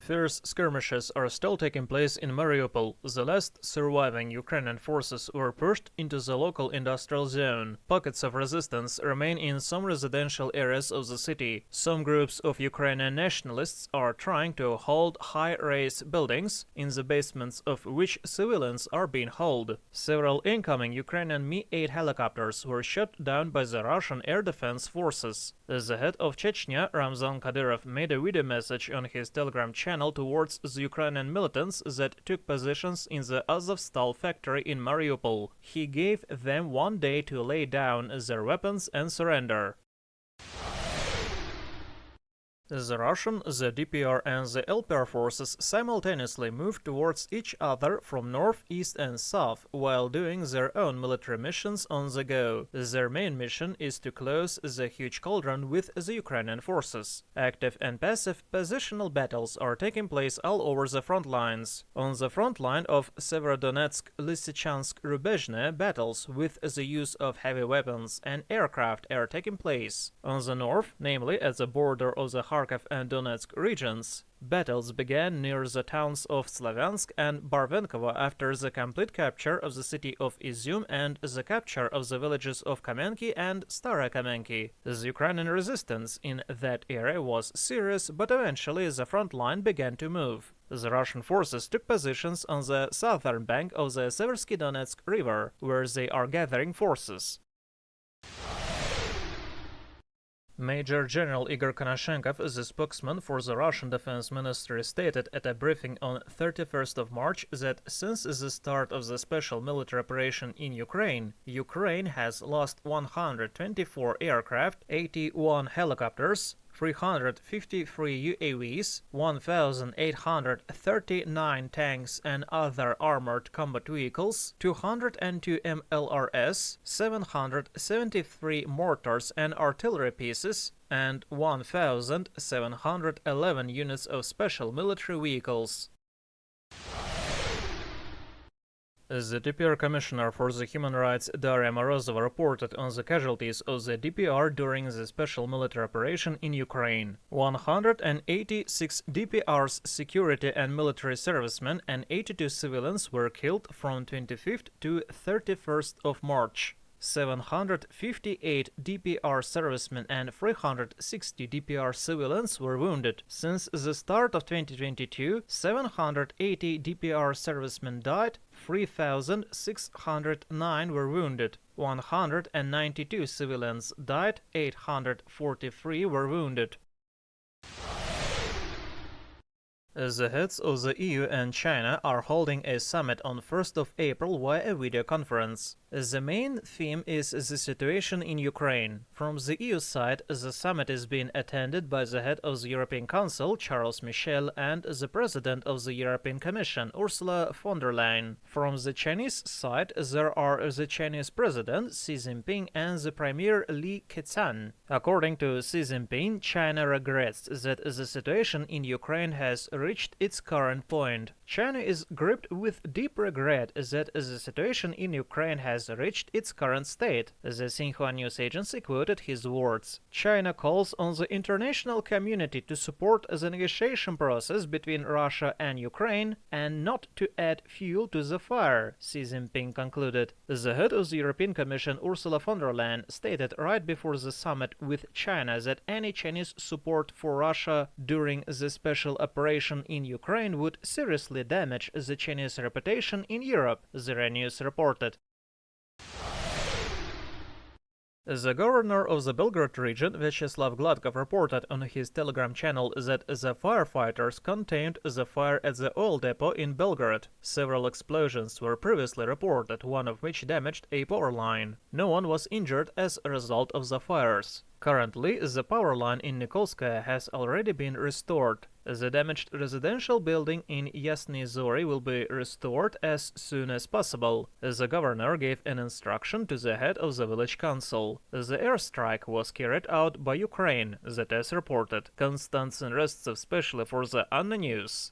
Fierce skirmishes are still taking place in Mariupol. The last surviving Ukrainian forces were pushed into the local industrial zone. Pockets of resistance remain in some residential areas of the city. Some groups of Ukrainian nationalists are trying to hold high-rise buildings, in the basements of which civilians are being held. Several incoming Ukrainian Mi-8 helicopters were shot down by the Russian air defense forces. The head of Chechnya, Ramzan Kadyrov, made a video message on his Telegram channel towards the Ukrainian militants that took positions in the Azovstal factory in Mariupol. He gave them 1 day to lay down their weapons and surrender. The Russian, the DPR and the LPR forces simultaneously moved towards each other from north, east and south, while doing their own military missions on the go. Their main mission is to close the huge cauldron with the Ukrainian forces. Active and passive positional battles are taking place all over the front lines. On the front line of Severodonetsk-Lysychansk-Rubezhne, battles with the use of heavy weapons and aircraft are taking place. On the north, namely at the border of the Kharkiv and Donetsk regions, battles began near the towns of Slavyansk and Barvenkovo after the complete capture of the city of Izyum and the capture of the villages of Kamenki and Stara Kamenki. The Ukrainian resistance in that area was serious, but eventually the front line began to move. The Russian forces took positions on the southern bank of the Seversky Donetsk river, where they are gathering forces. Major General Igor Konashenkov, the spokesman for the Russian Defense Ministry, stated at a briefing on 31st of March that since the start of the special military operation in Ukraine, Ukraine has lost 124 aircraft, 81 helicopters, 353 UAVs, 1,839 tanks and other armored combat vehicles, 202 MLRS, 773 mortars and artillery pieces, and 1,711 units of special military vehicles. The DPR Commissioner for the Human Rights Daria Morozova reported on the casualties of the DPR during the special military operation in Ukraine. 186 DPR's security and military servicemen and 82 civilians were killed from 25th to 31st of March. 758 DPR servicemen and 360 DPR civilians were wounded. Since the start of 2022, 780 DPR servicemen died, 3,609 were wounded, 192 civilians died, 843 were wounded. The heads of the EU and China are holding a summit on 1st of April via a video conference. The main theme is the situation in Ukraine. From the EU side, the summit is being attended by the head of the European Council, Charles Michel, and the President of the European Commission, Ursula von der Leyen. From the Chinese side, there are the Chinese President, Xi Jinping, and the Premier Li Keqiang. According to Xi Jinping, China regrets that the situation in Ukraine has reached its current point. China is gripped with deep regret that the situation in Ukraine has reached its current state. The Xinhua news agency quoted his words. China calls on the international community to support the negotiation process between Russia and Ukraine and not to add fuel to the fire, Xi Jinping concluded. The head of the European Commission, Ursula von der Leyen, stated right before the summit with China that any Chinese support for Russia during the special operation in Ukraine would seriously damage the Chinese reputation in Europe, the News reported. The governor of the Belgorod region, Vyacheslav Gladkov, reported on his Telegram channel that the firefighters contained the fire at the oil depot in Belgorod. Several explosions were previously reported, one of which damaged a power line. No one was injured as a result of the fires. Currently, the power line in Nikolskaya has already been restored. The damaged residential building in Yasny Zori will be restored as soon as possible. The governor gave an instruction to the head of the village council. The airstrike was carried out by Ukraine, that is reported. Konstantin Rostov, especially for the Anna News.